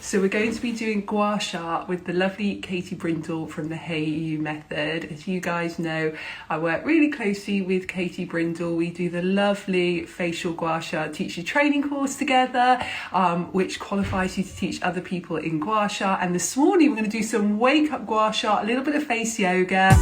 So we're going to be doing Gua Sha with the lovely Katie Brindle from the Hey You method. As you guys know, I work really closely with Katie Brindle. We do the lovely facial Gua Sha teacher training course together, which qualifies you to teach other people in Gua Sha. And this morning we're going to do some wake up Gua Sha, a little bit of face yoga.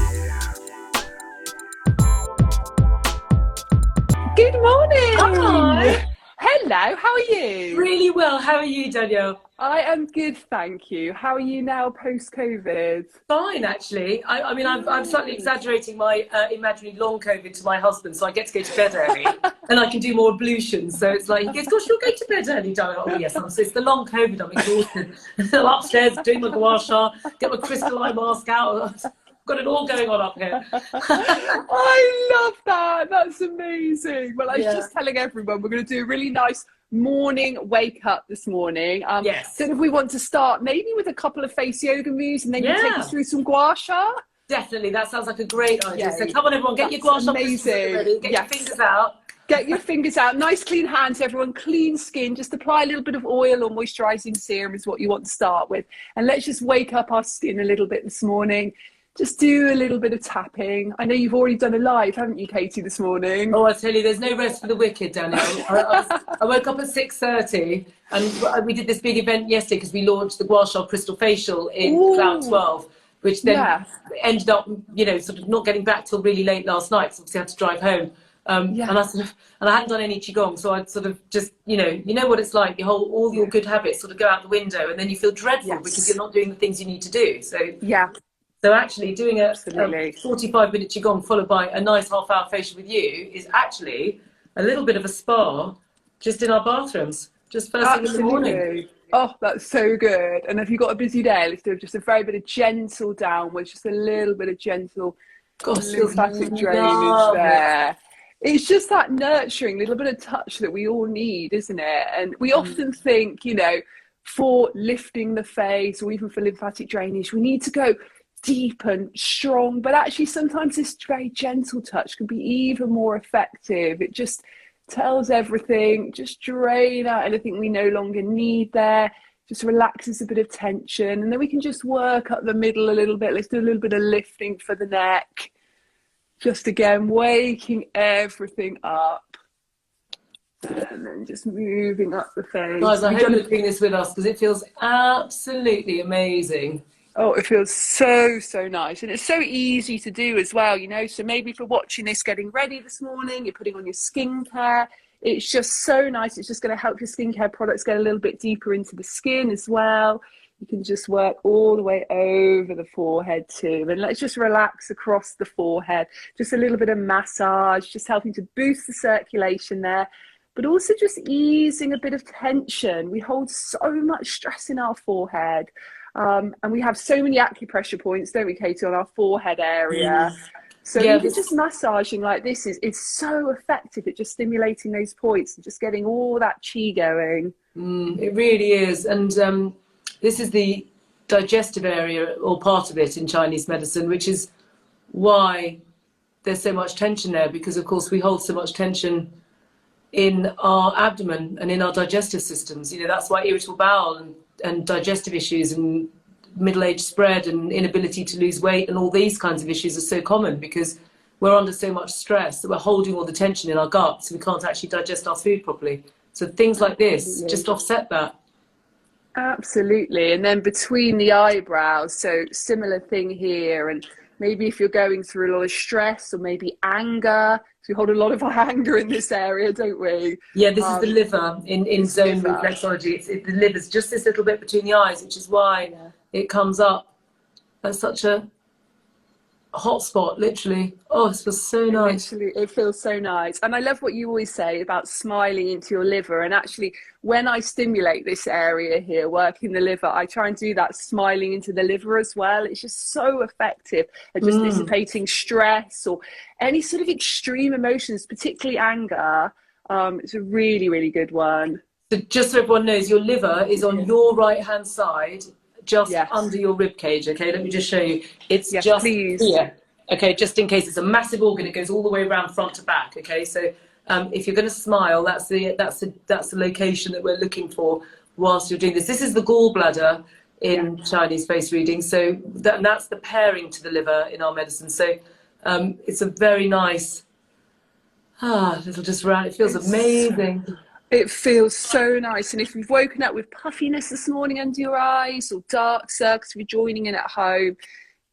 Good morning. Hi. Hello, how are you? Really well. How are you, Danielle? I am good, thank you. How are you now post-COVID? Fine, actually. I mean, I'm slightly exaggerating my imaginary long COVID to my husband, so I get to go to bed early, and I can do more ablutions. So it's like he goes, "Gosh, you'll go to bed early, darling." Oh yes, so it's the long COVID. I'm exhausted. I'm upstairs doing my Gua Sha, get my crystal eye mask out. Got it all going on up here. I love that. That's amazing. Well, I was just telling everyone we're going to do a really nice morning wake up this morning. Yes. So if we want to start maybe with a couple of face yoga moves and then you take us through some Gua Sha. Definitely, that sounds like a great idea. So come on, everyone, get your Gua Sha crystals ready. Get your fingers out. Get your fingers out. Nice clean hands, everyone. Clean skin. Just apply a little bit of oil or moisturizing serum is what you want to start with. And let's just wake up our skin a little bit this morning. Just do a little bit of tapping. I know you've already done a live, haven't you, Katie, this morning? Oh, I tell you, there's no rest for the wicked, Danielle. I woke up at 6:30 and we did this big event yesterday because we launched the Gua Sha Crystal Facial in Cloud 12, which then ended up, you know, sort of not getting back till really late last night because obviously I had to drive home. And I hadn't done any Qigong, so I'd sort of just, you know what it's like, all your good habits sort of go out the window and then you feel dreadful because you're not doing the things you need to do. So actually doing a 45-minute Qigong followed by a nice half-hour facial with you is actually a little bit of a spa just in our bathrooms, just first thing in the morning. Oh, that's so good. And if you've got a busy day, let's do just a very bit of gentle downwards, just a little bit of gentle lymphatic drainage there. It's just that nurturing little bit of touch that we all need, isn't it? And we often think, you know, for lifting the face or even for lymphatic drainage, we need to go deep and strong, but actually sometimes this very gentle touch can be even more effective. It just tells everything, just drain out anything we no longer need there, just relaxes a bit of tension, and then we can just work up the middle a little bit. Let's do a little bit of lifting for the neck, just again waking everything up, and then just moving up the face. Guys, I hope you're doing this with us because it feels absolutely amazing. Oh, it feels so, so nice. And it's so easy to do as well, you know. So maybe if you're watching this getting ready this morning, you're putting on your skincare, it's just so nice. It's just going to help your skincare products get a little bit deeper into the skin as well. You can just work all the way over the forehead too. And let's just relax across the forehead. Just a little bit of massage, just helping to boost the circulation there, but also just easing a bit of tension. We hold so much stress in our forehead. And we have so many acupressure points, don't we, Katie, on our forehead area. So even just massaging like this is so effective at just stimulating those points and just getting all that chi going. It really is. And this is the digestive area or part of it in Chinese medicine, which is why there's so much tension there, because, of course, we hold so much tension in our abdomen and in our digestive systems. You know, that's why irritable bowel and digestive issues and middle-age spread and inability to lose weight and all these kinds of issues are so common, because we're under so much stress that we're holding all the tension in our gut, so we can't actually digest our food properly. So things like this just offset that. Absolutely. And then between the eyebrows, so similar thing here. And maybe if you're going through a lot of stress or maybe anger, so we hold a lot of our anger in this area, don't we? Yeah, this is the liver in zone reflexology. The liver's just this little bit between the eyes, which is why it comes up as such a hot spot, literally. Oh, it feels so nice. Literally, it feels so nice. And I love what you always say about smiling into your liver. And actually, when I stimulate this area here, working the liver, I try and do that smiling into the liver as well. It's just so effective at just dissipating stress or any sort of extreme emotions, particularly anger. It's a really, really good one. So just so everyone knows, your liver is on your right-hand side, just under your rib cage. Okay, let me just show you. It's just here. Okay, just in case it's a massive organ, it goes all the way around front to back. Okay, so if you're going to smile, that's the location that we're looking for. whilst you're doing this. This is the gallbladder in Chinese face reading. So that's the pairing to the liver in our medicine. So it's a very nice, little just round. It feels amazing. It feels so nice. And if you've woken up with puffiness this morning under your eyes or dark circles, if you're joining in at home,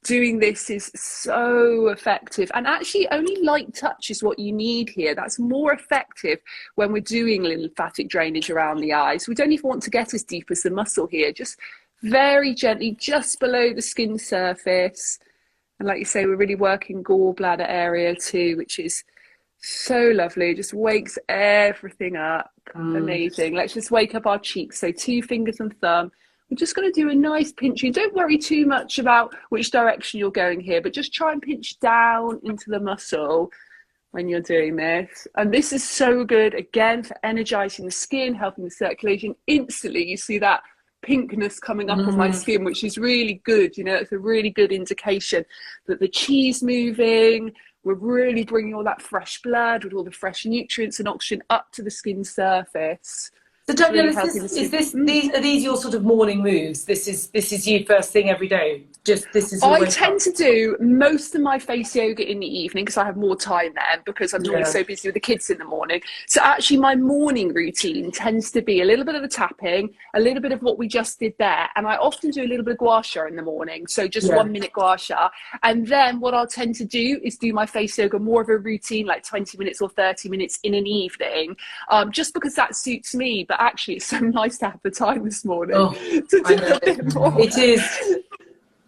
doing this is so effective. And actually only light touch is what you need here. That's more effective when we're doing lymphatic drainage around the eyes. We don't even want to get as deep as the muscle here, just very gently, just below the skin surface. And like you say, we're really working gallbladder area too, which is so lovely. It just wakes everything up. Amazing. Let's just wake up our cheeks. So 2 fingers and thumb. We're just going to do a nice pinching. Don't worry too much about which direction you're going here, but just try and pinch down into the muscle when you're doing this. And this is so good, again, for energizing the skin, helping the circulation. Instantly, you see that pinkness coming up on my skin, which is really good. You know, it's a really good indication that the chi's moving. We're really bringing all that fresh blood with all the fresh nutrients and oxygen up to the skin surface. So Danielle, are these your sort of morning moves? This is you first thing every day? I tend to do most of my face yoga in the evening because I have more time then, because I'm normally so busy with the kids in the morning. So actually my morning routine tends to be a little bit of the tapping, a little bit of what we just did there. And I often do a little bit of Gua Sha in the morning. So just 1 minute Gua Sha. And then what I'll tend to do is do my face yoga, more of a routine, like 20 minutes or 30 minutes in an evening, just because that suits me. But actually it's so nice to have the time this morning to do a bit more. It is.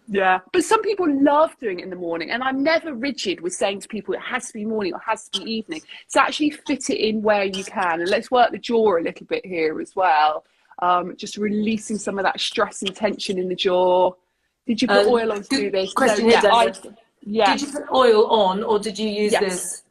Yeah, but some people love doing it in the morning, and I'm never rigid with saying to people it has to be morning or has to be evening. So actually fit it in where you can, and let's work the jaw a little bit here as well. Just releasing some of that stress and tension in the jaw. Did you put oil on to do this? Question here, Did you put oil on, or did you use this?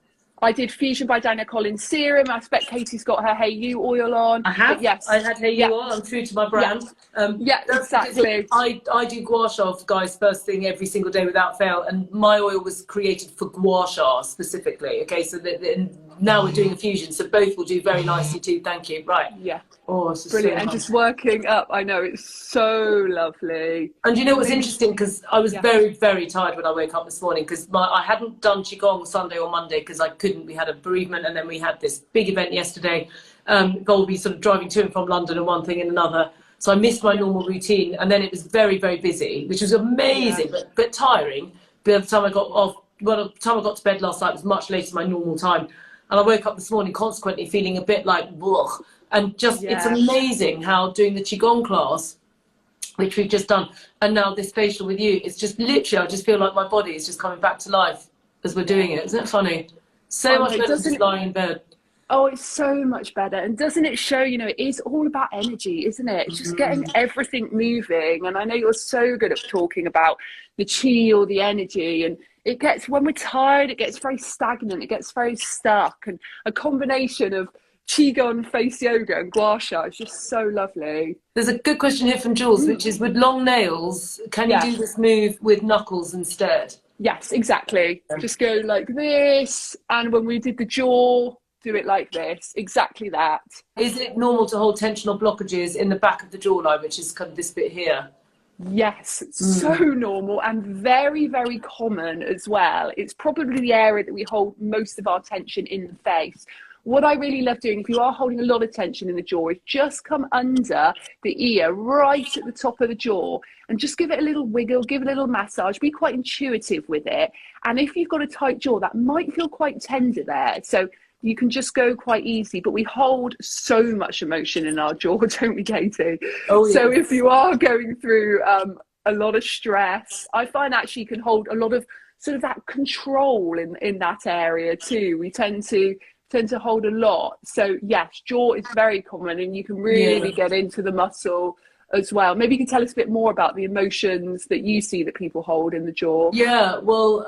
I did Fusion by Danielle Collins serum. I expect Katie's got her Hey You oil on. I have. Yes. I had Hey You oil. I'm true to my brand. Exactly. I do Gua Sha, guys, first thing every single day without fail. And my oil was created for Gua Sha specifically. Okay, so now we're doing a fusion. So both will do very nicely too. Thank you. Right. Yeah. Oh, it's brilliant. And just working up. I know, it's so lovely. And you know what's interesting? Because I was very, very tired when I woke up this morning, because I hadn't done Qigong Sunday or Monday because I couldn't. We had a bereavement, and then we had this big event yesterday. Golby sort of driving to and from London and one thing and another. So I missed my normal routine, and then it was very, very busy, which was amazing, but tiring. By the time I got to bed last night, it was much later than my normal time. And I woke up this morning consequently feeling a bit like, ugh. And just, it's amazing how doing the Qigong class, which we've just done, and now this facial with you, it's just literally, I just feel like my body is just coming back to life as we're doing it. Isn't it funny? So much better than just lying in bed. Oh, it's so much better. And doesn't it show, you know, it is all about energy, isn't it? It's just getting everything moving. And I know you're so good at talking about the chi or the energy, and it gets, when we're tired, it gets very stagnant, it gets very stuck. And a combination of Qigong, face yoga and Gua Sha is just so lovely. There's a good question here from Jules, which is, with long nails, can you do this move with knuckles instead? Yes, exactly. Just go like this, and when we did the jaw, do it like this, exactly that. Is it normal to hold tension or blockages in the back of the jawline, which is kind of this bit here? Yes, so normal and very, very common as well. It's probably the area that we hold most of our tension in the face. What I really love doing, if you are holding a lot of tension in the jaw, is just come under the ear, right at the top of the jaw, and just give it a little wiggle, give it a little massage, be quite intuitive with it. And if you've got a tight jaw, that might feel quite tender there. So you can just go quite easy, but we hold so much emotion in our jaw, don't we, Katie? Oh, yes. So if you are going through a lot of stress, I find actually you can hold a lot of sort of that control in that area too. We tend to hold a lot. So yes, jaw is very common, and you can really get into the muscle as well. Maybe you can tell us a bit more about the emotions that you see that people hold in the jaw. Yeah, well,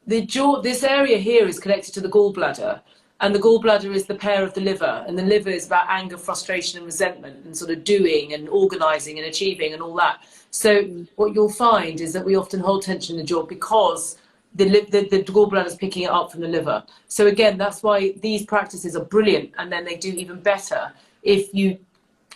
the jaw, this area here is connected to the gallbladder, and the gallbladder is the pair of the liver, and the liver is about anger, frustration and resentment, and sort of doing and organizing and achieving and all that. So what you'll find is that we often hold tension in the jaw because the gallbladder is picking it up from the liver. So again, that's why these practices are brilliant, and then they do even better if you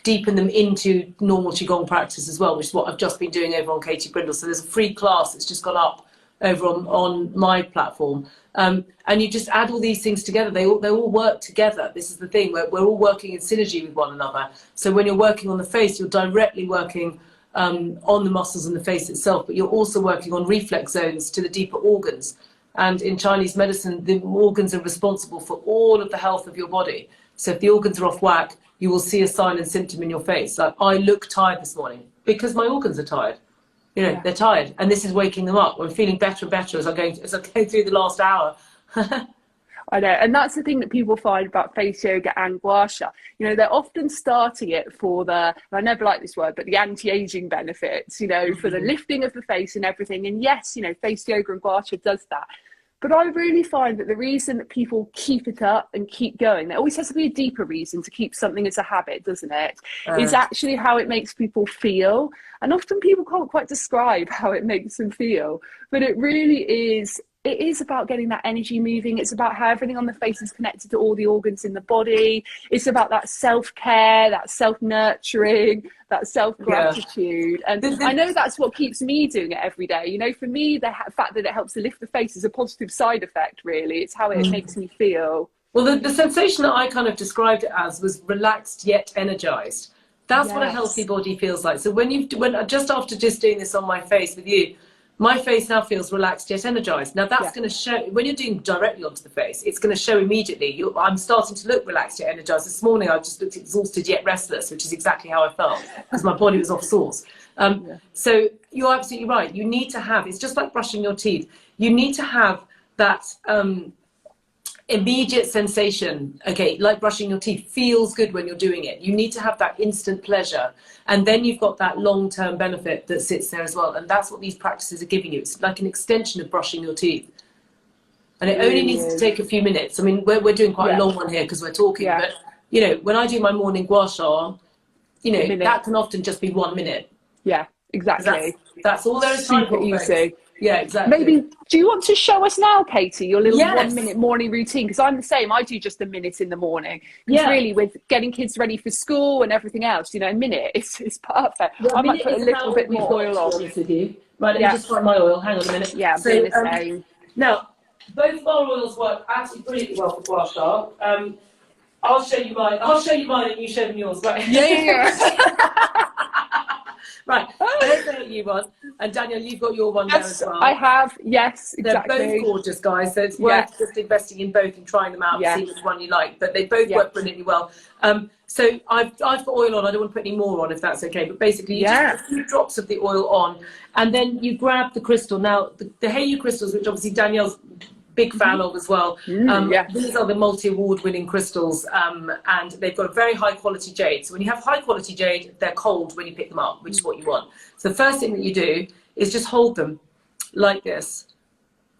deepen them into normal Qigong practice as well, which is what I've just been doing over on Katie Brindle. So there's a free class that's just gone up over on my platform. And you just add all these things together. They all work together. This is the thing, we're all working in synergy with one another. So when you're working on the face, you're directly working on the muscles in the face itself, but you're also working on reflex zones to the deeper organs. And in Chinese medicine, the organs are responsible for all of the health of your body. So if the organs are off whack, you will see a sign and symptom in your face. Like, I look tired this morning because my organs are tired. You know, they're tired, and this is waking them up. I'm feeling better and better as I go through the last hour. I know, and that's the thing that people find about face yoga and Gua Sha. You know, they're often starting it for the, and I never like this word, but the anti-aging benefits, you know, for the lifting of the face and everything. And yes, you know, face yoga and Gua Sha does that. But I really find that the reason that people keep it up and keep going, there always has to be a deeper reason to keep something as a habit, doesn't it? Is actually how it makes people feel. And often people can't quite describe how it makes them feel, but it really is. It is about getting that energy moving. It's about how everything on the face is connected to all the organs in the body. It's about that self-care, that self-nurturing, that self-gratitude. Yeah. And I know that's what keeps me doing it every day. You know, for me, the fact that it helps to lift the face is a positive side effect, really. It's how it makes me feel. Well, the sensation that I kind of described it as was relaxed yet energized. That's what a healthy body feels like. So when just after just doing this on my face with you, my face now feels relaxed yet energized. Now that's going to show, when you're doing directly onto the face, it's going to show immediately. I'm starting to look relaxed yet energized. This morning I just looked exhausted yet restless, which is exactly how I felt because my body was off source. So you're absolutely right. You need to have, it's just like brushing your teeth. You need to have that immediate sensation, okay, like brushing your teeth feels good when you're doing it. You need to have that instant pleasure, and then you've got that long-term benefit that sits there as well, and that's what these practices are giving you. It's like an extension of brushing your teeth, and it only needs to take a few minutes. I mean, we're doing quite a long one here because we're talking, but you know, when I do my morning Gua Sha, you know, that can often just be 1 minute. Yeah, exactly. That's all there is time for. Easy. Yeah, exactly. Maybe, do you want to show us now, Katie, your little 1 minute morning routine? Because I'm the same. I do just a minute in the morning. Because really, with getting kids ready for school and everything else, you know, a minute is perfect. Well, I might put a little bit more oil on. With you. Right, let me just find my oil. Hang on a minute. Yeah, I'm doing the same. Now, both of our oils work absolutely brilliantly well for Gua Sha. I'll show you mine. I'll show you mine and you show them yours. Right? Yeah. Right, there's the you one, and Danielle, you've got your one there as well. I have, yes, exactly. They're both gorgeous, guys, so it's worth just investing in both and trying them out and see which one you like, but they both work brilliantly well. So I've got oil on. I don't want to put any more on if that's okay, but basically you just put a few drops of the oil on, and then you grab the crystal. Now, the Heiyu crystals, which obviously Danielle's big fan of as well. These are the multi-award winning crystals, and they've got a very high quality jade. So when you have high quality jade, they're cold when you pick them up, which is what you want. So the first thing that you do is just hold them like this,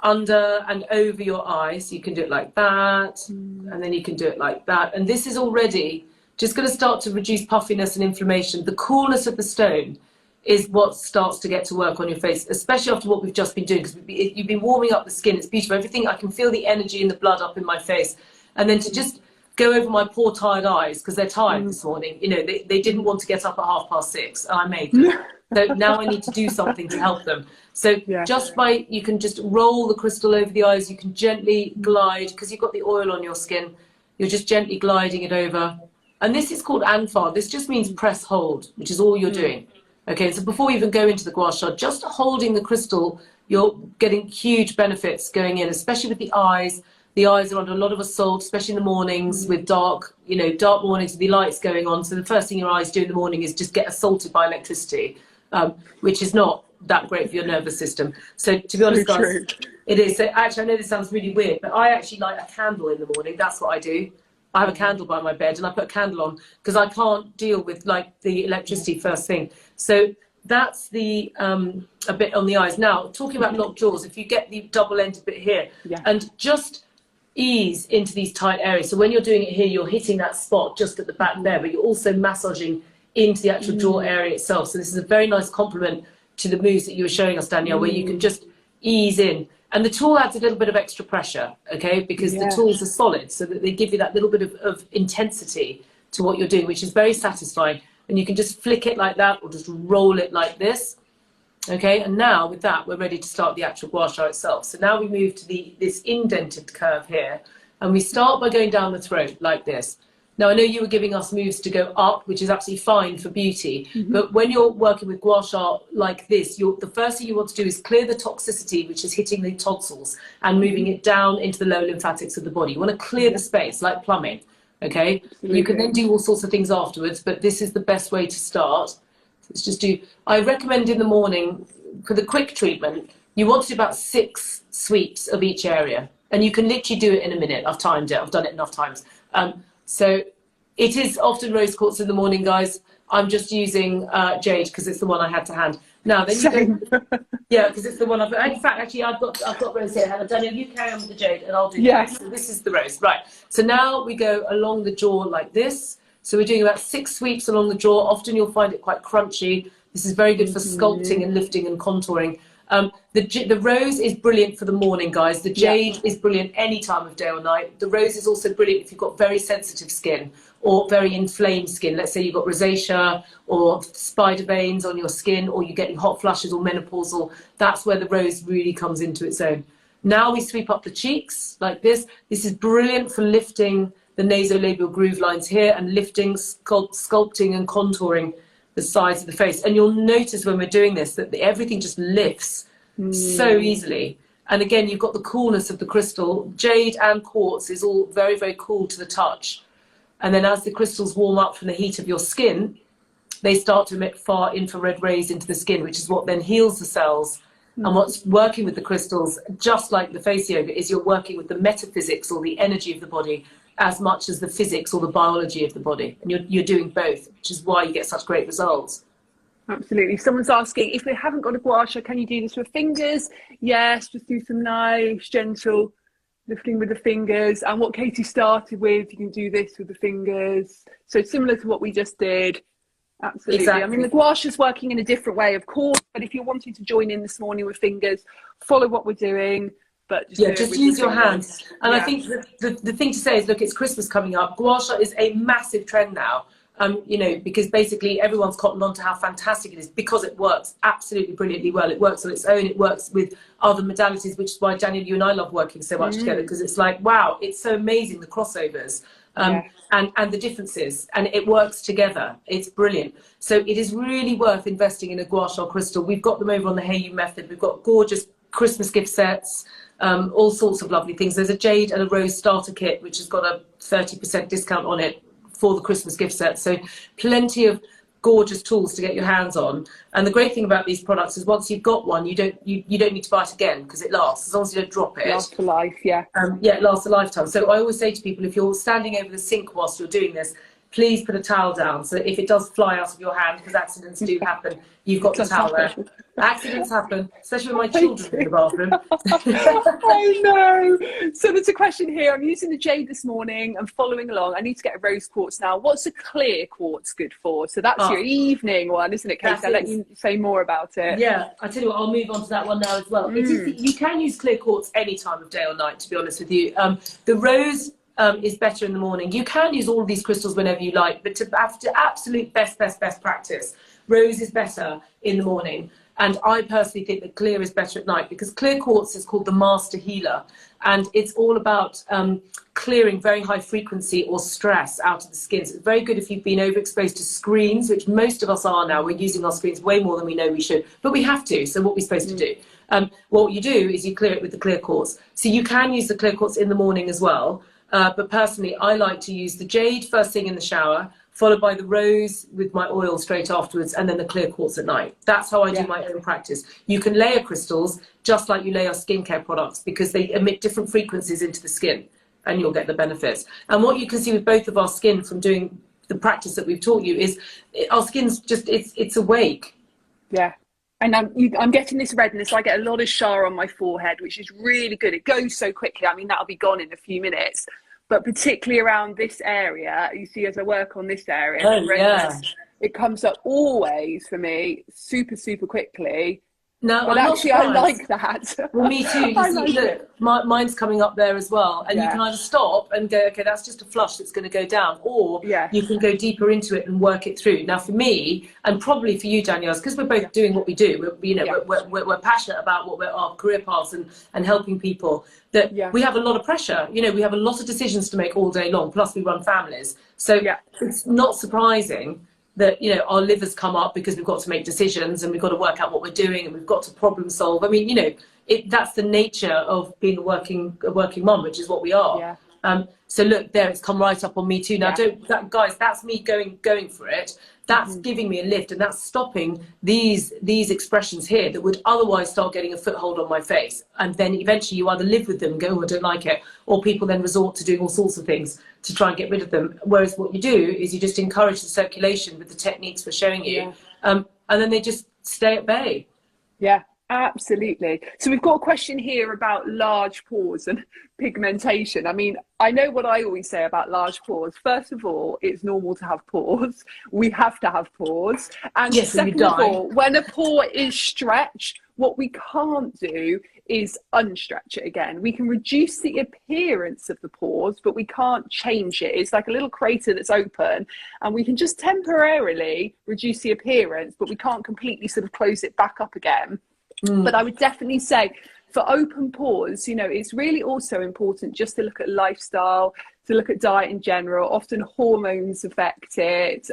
under and over your eyes. You can do it like that, and then you can do it like that. And this is already just going to start to reduce puffiness and inflammation. The coolness of the stone is what starts to get to work on your face, especially after what we've just been doing, because you've been warming up the skin. It's beautiful. Everything, I can feel the energy and the blood up in my face. And then to just go over my poor tired eyes, because they're tired this morning. You know, they didn't want to get up at 6:30, and I made them. So now I need to do something to help them. So just by, you can just roll the crystal over the eyes. You can gently glide, because you've got the oil on your skin. You're just gently gliding it over. And this is called anfa. This just means press hold, which is all you're doing. Okay, so before you even go into the Gua Sha, just holding the crystal, you're getting huge benefits going in, especially with the eyes. The eyes are under a lot of assault, especially in the mornings with dark mornings with the lights going on. So the first thing your eyes do in the morning is just get assaulted by electricity, which is not that great for your nervous system. So to be honest, guys, it is. So actually, I know this sounds really weird, but I actually light a candle in the morning. That's what I do. I have a candle by my bed, and I put a candle on because I can't deal with like the electricity first thing. So that's the a bit on the eyes. Now, talking about locked jaws, if you get the double-ended bit here, and just ease into these tight areas. So when you're doing it here, you're hitting that spot just at the back there, but you're also massaging into the actual jaw area itself. So this is a very nice complement to the moves that you were showing us, Danielle, where you can just ease in. And the tool adds a little bit of extra pressure, okay, because the tools are solid, so that they give you that little bit of intensity to what you're doing, which is very satisfying. and you can just flick it like that or just roll it like this. Okay, and now with that, we're ready to start the actual gua sha itself. So now we move to this indented curve here, and we start by going down the throat like this. Now, I know you were giving us moves to go up, which is absolutely fine for beauty, but when you're working with gua sha like this, the first thing you want to do is clear the toxicity, which is hitting the tonsils and moving it down into the lower lymphatics of the body. You want to clear the space, like plumbing, okay? Absolutely. You can then do all sorts of things afterwards, but this is the best way to start. Let's just do, I recommend in the morning, for the quick treatment, you want to do about 6 sweeps of each area. And you can literally do it in a minute. I've timed it. I've done it enough times. So it is often rose quartz in the morning, guys. I'm just using jade because it's the one I had to hand. Now, then you go, yeah, because it's the one I've, in fact, actually, I've got rose here. Danielle, you carry on with the jade and I'll do this. So this is the rose, right. So now we go along the jaw like this. So we're doing about 6 sweeps along the jaw. Often you'll find it quite crunchy. This is very good for sculpting and lifting and contouring. The rose is brilliant for the morning, guys. The jade is brilliant any time of day or night. The rose is also brilliant if you've got very sensitive skin or very inflamed skin. Let's say you've got rosacea or spider veins on your skin, or you're getting hot flushes or menopausal. That's where the rose really comes into its own. Now we sweep up the cheeks like this. This is brilliant for lifting the nasolabial groove lines here and lifting, sculpting and contouring the sides of the face. And you'll notice when we're doing this that everything just lifts so easily. And again, you've got the coolness of the crystal. Jade and quartz is all very, very cool to the touch. And then as the crystals warm up from the heat of your skin, they start to emit far infrared rays into the skin, which is what then heals the cells. And what's working with the crystals, just like the face yoga, is you're working with the metaphysics or the energy of the body as much as the physics or the biology of the body. And you're doing both, which is why you get such great results. Absolutely. Someone's asking, if they haven't got a gua sha, can you do this with fingers? Yes, just do some nice, gentle lifting with the fingers. And what Katie started with, you can do this with the fingers. So similar to what we just did. Absolutely. Exactly. I mean, the gua sha is working in a different way, of course, but if you're wanting to join in this morning with fingers, follow what we're doing. But just use your hands. And I think the thing to say is, look, it's Christmas coming up. Gua sha is a massive trend now, you know, because basically everyone's cottoned on to how fantastic it is because it works absolutely brilliantly well. It works on its own. It works with other modalities, which is why, Danielle, you and I love working so much together, because it's like, wow, it's so amazing, the crossovers and the differences, and it works together. It's brilliant. So it is really worth investing in a gua sha crystal. We've got them over on the Hey You method. We've got gorgeous Christmas gift sets. All sorts of lovely things. There's a jade and a rose starter kit, which has got a 30% discount on it for the Christmas gift set. So plenty of gorgeous tools to get your hands on. And the great thing about these products is once you've got one, you don't need to buy it again, because it lasts as long as you don't drop it. Lasts for life, yeah. Yeah, it lasts a lifetime. So I always say to people, if you're standing over the sink whilst you're doing this, please put a towel down. So if it does fly out of your hand, because accidents do happen, you've got the towel there. Accidents happen, especially with my children in the bathroom. I know. So there's a question here. I'm using the jade this morning. I'm following along. I need to get a rose quartz now. What's a clear quartz good for? So that's your evening one, isn't it, Kate? I'll let you say more about it. Yeah, I tell you what, I'll move on to that one now as well. It is, you can use clear quartz any time of day or night, to be honest with you. The rose is better in the morning. You can use all of these crystals whenever you like, but to absolute best practice, rose is better in the morning. And I personally think that clear is better at night, because clear quartz is called the master healer, and it's all about clearing very high frequency or stress out of the skin. So it's very good if you've been overexposed to screens, which most of us are now. We're using our screens way more than we know we should, but we have to. So what we're supposed to do? What you do is you clear it with the clear quartz. So you can use the clear quartz in the morning as well. But personally, I like to use the jade first thing in the shower, followed by the rose with my oil straight afterwards, and then the clear quartz at night. That's how I do my own practice. You can layer crystals just like you layer skincare products, because they emit different frequencies into the skin, and you'll get the benefits. And what you can see with both of our skin from doing the practice that we've taught you is our skin's just, it's awake. Yeah. And I'm getting this redness. I get a lot of Shah on my forehead, which is really good. It goes so quickly. I mean, that'll be gone in a few minutes. But particularly around this area, you see, as I work on this area, it comes up always for me super, super quickly. No, but I'm actually not I like surprised. that. Well, me too. You I see, like look, it. mine's coming up there as well. And you can either stop and go, okay, that's just a flush that's going to go down, or you can go deeper into it and work it through. Now, for me, and probably for you, Danielle, because we're both doing what we do, we're passionate about what our career paths and helping people, that we have a lot of pressure. You know, we have a lot of decisions to make all day long, plus we run families. So it's not surprising that, you know, our livers come up because we've got to make decisions and we've got to work out what we're doing and we've got to problem solve. I mean, you know, that's the nature of being a working mum, which is what we are. So look, there, it's come right up on me too. Now, guys, that's me going for it. That's giving me a lift, and that's stopping these expressions here that would otherwise start getting a foothold on my face. And then eventually you either live with them and go, oh, I don't like it, or people then resort to doing all sorts of things to try and get rid of them. Whereas what you do is you just encourage the circulation with the techniques we're showing you, and then they just stay at bay. Yeah, absolutely. So we've got a question here about large pores and pigmentation. I mean, I know what I always say about large pores. First of all, it's normal to have pores. We have to have pores. And second of all, when a pore is stretched, what we can't do is unstretch it again. We can reduce the appearance of the pores, but we can't change it. It's like a little crater that's open, and we can just temporarily reduce the appearance, but we can't completely sort of close it back up again. But I would definitely say for open pores, you know, it's really also important just to look at lifestyle, to look at diet in general. Often hormones affect it.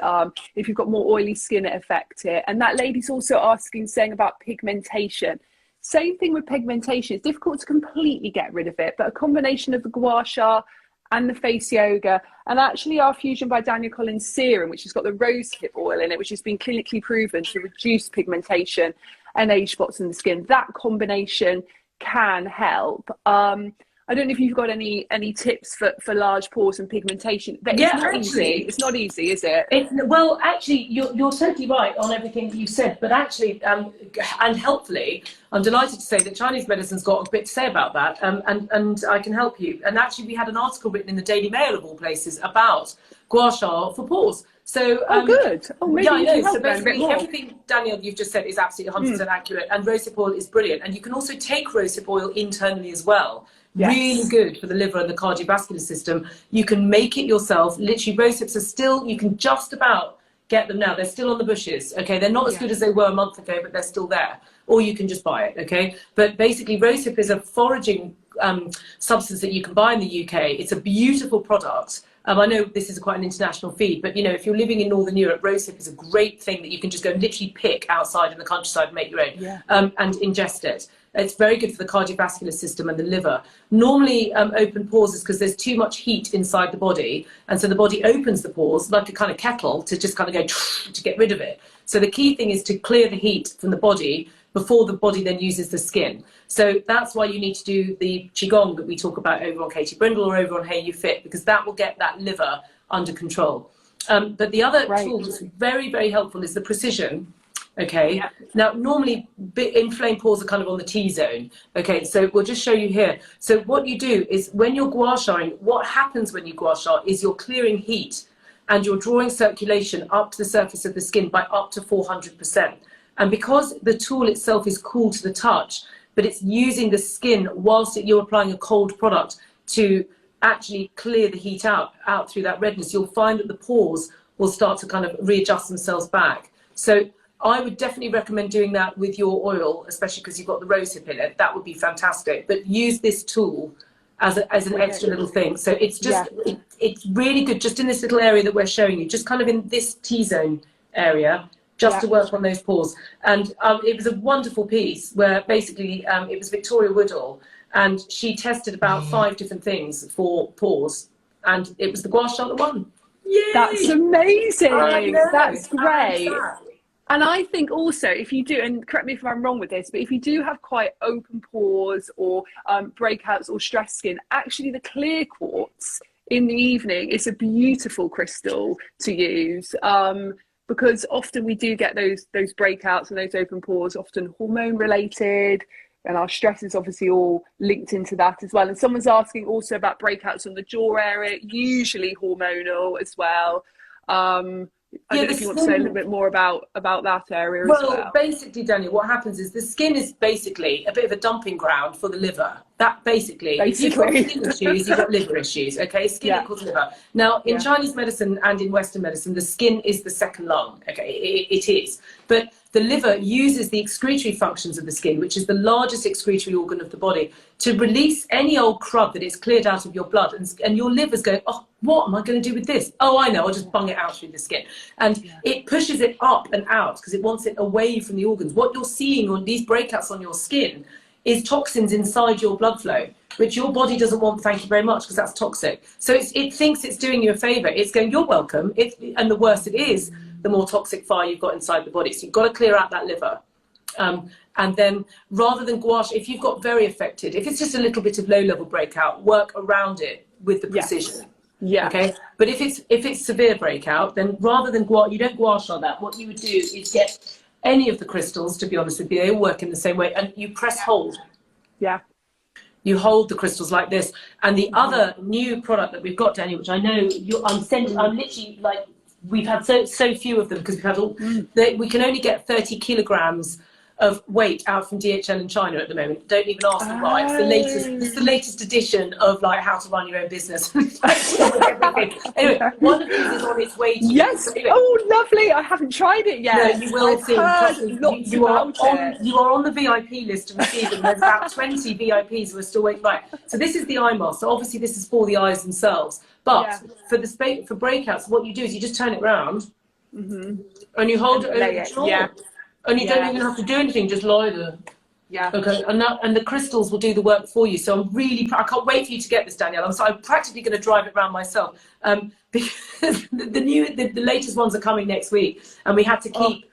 If you've got more oily skin, it affects it. And that lady's also asking, saying about pigmentation. Same thing with pigmentation. It's difficult to completely get rid of it, but a combination of the Gua Sha and the face yoga, and actually our Fusion by Danielle Collins serum, which has got the rosehip oil in it, which has been clinically proven to reduce pigmentation and age spots in the skin. That combination can help. I don't know if you've got any tips for large pores and pigmentation. But it's not easy. It's not easy, is it? Well, actually, you're totally right on everything that you said. But actually, and helpfully, I'm delighted to say that Chinese medicine's got a bit to say about that. And I can help you. And actually, we had an article written in the Daily Mail, of all places, about Gua Sha for pores. So, good. Oh, maybe you can help so basically everything, Danielle, you've just said is absolutely 100% accurate, and rosehip oil is brilliant. And you can also take rosehip oil internally as well. Yes. Really good for the liver and the cardiovascular system. You can make it yourself. Literally, rosehips are still, you can just about get them now. They're still on the bushes, okay? They're not as good as they were a month ago, but they're still there. Or you can just buy it, okay? But basically, rosehip is a foraging substance that you can buy in the UK. It's a beautiful product. I know this is quite an international feed, but you know, if you're living in Northern Europe, rosehip is a great thing that you can just go and literally pick outside in the countryside and make your own, and ingest it. It's very good for the cardiovascular system and the liver. Normally, open pores is because there's too much heat inside the body, and so the body opens the pores like a kind of kettle to just kind of go to get rid of it. So the key thing is to clear the heat from the body before the body then uses the skin. So that's why you need to do the Qigong that we talk about over on Katie Brindle or over on Hey You Fit, because that will get that liver under control. But the other tool that's very, very helpful is the precision. Okay. Yeah. Now, normally inflamed pores are kind of on the T-zone. Okay, so we'll just show you here. So what you do is when you're gua shaing, what happens when you gua sha is you're clearing heat and you're drawing circulation up to the surface of the skin by up to 400%. And because the tool itself is cool to the touch, but it's using the skin whilst you're applying a cold product to actually clear the heat out through that redness, you'll find that the pores will start to kind of readjust themselves back. So I would definitely recommend doing that with your oil, especially because you've got the rosehip in it. That would be fantastic. But use this tool as an extra little thing. So it's just, it's really good just in this little area that we're showing you, just kind of in this T-zone area, just to work on those pores. And it was a wonderful piece where basically it was Victoria Woodall, and she tested about 5 different things for pores, and it was the Gua Sha that won. Yay! That's amazing. That's great. And I think also if you do, and correct me if I'm wrong with this, but if you do have quite open pores or breakouts or stress skin, actually the clear quartz in the evening is a beautiful crystal to use. Because often we do get those breakouts and those open pores, often hormone related, and our stress is obviously all linked into that as well. And someone's asking also about breakouts on the jaw area, usually hormonal as well. I don't know if you want to say a little bit more about that area as well. Well, basically, Danielle, what happens is the skin is basically a bit of a dumping ground for the liver. That basically. If you've got skin issues, you've got liver issues, okay? Skin equals liver. Now, in Chinese medicine and in Western medicine, the skin is the second lung, okay? It is. But the liver uses the excretory functions of the skin, which is the largest excretory organ of the body, to release any old crud that is cleared out of your blood. And your liver's going, oh, what am I going to do with this? Oh, I know, I'll just bung it out through the skin. And it pushes it up and out because it wants it away from the organs. What you're seeing on these breakouts on your skin is toxins inside your blood flow, which your body doesn't want, thank you very much, because that's toxic. So it thinks it's doing you a favor. It's going, you're welcome. And the worse it is, the more toxic fire you've got inside the body. So you've got to clear out that liver. And then rather than gua sha, if you've got very affected, if it's just a little bit of low-level breakout, work around it with the precision. Yeah. Okay. But if it's severe breakout, then rather than you don't gua sha that. What you would do is get any of the crystals, to be honest with you, they all work in the same way, and you press hold. Yeah. You hold the crystals like this. And the other new product that we've got, Danielle, which I know I'm literally like, we've had so few of them because we've had all. We can only get 30 kilograms of weight out from DHL in China at the moment. Don't even ask me why. It's the latest edition of like how to run your own business. Anyway, one of these is on its way to you. Yes. So anyway, oh, lovely. I haven't tried it yet. No, you will see. You are on the VIP list to receive them. There's about 20 VIPs who are still waiting. Right. So this is the eye mask. So obviously this is for the eyes themselves. But for breakouts, what you do is you just turn it round and you hold it over the jaw. And you don't even have to do anything, just lie there. Yeah. Okay. And the crystals will do the work for you. So I can't wait for you to get this, Danielle. I'm practically going to drive it around myself. Because the latest ones are coming next week, and we had to keep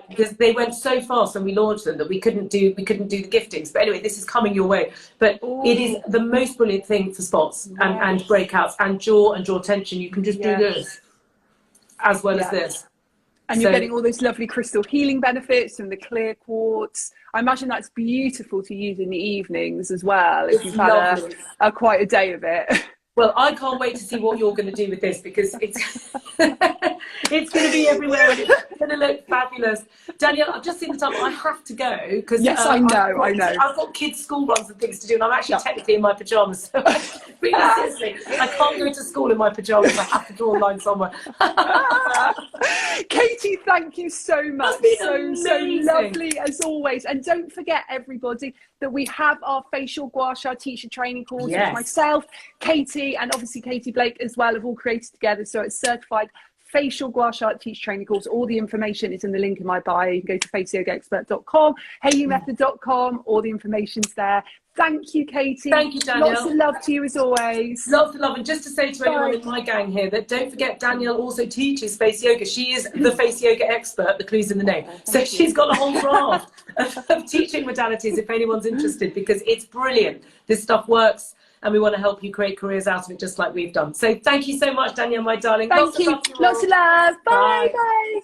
because they went so fast when we launched them that we couldn't do the giftings. But anyway, this is coming your way. But it is the most brilliant thing for spots and breakouts and jaw tension. You can just do this as well as this. And you're getting all those lovely crystal healing benefits from the clear quartz. I imagine that's beautiful to use in the evenings as well, if you've had quite a day of it. Well, I can't wait to see what you're going to do with this, because it's it's going to be everywhere and it's going to look fabulous. Danielle, I've just seen the time. I have to go because I know. I've got kids' school runs and things to do, and I'm actually technically in my pajamas. So really seriously, I can't go to school in my pajamas. I have to draw a line somewhere. Katie, thank you so much. So lovely as always. And don't forget, everybody, that we have our facial gua sha teacher training course, which myself, Katie, and obviously Katie Blake as well have all created together. So it's certified facial gua sha teacher training course. All the information is in the link in my bio. You can go to faceyogaexpert.com, heyoumethod.com. All the information's there. Thank you, Katie. Thank you, Danielle. Lots of love to you as always. Love to love. And just to say to anyone in my gang here that don't forget, Danielle also teaches face yoga. She is the face yoga expert, the clue's in the name. So she's got a whole raft of teaching modalities if anyone's interested, because it's brilliant. This stuff works, and we want to help you create careers out of it just like we've done. So thank you so much, Danielle, my darling. Thank you. Lots of love. Bye. Bye.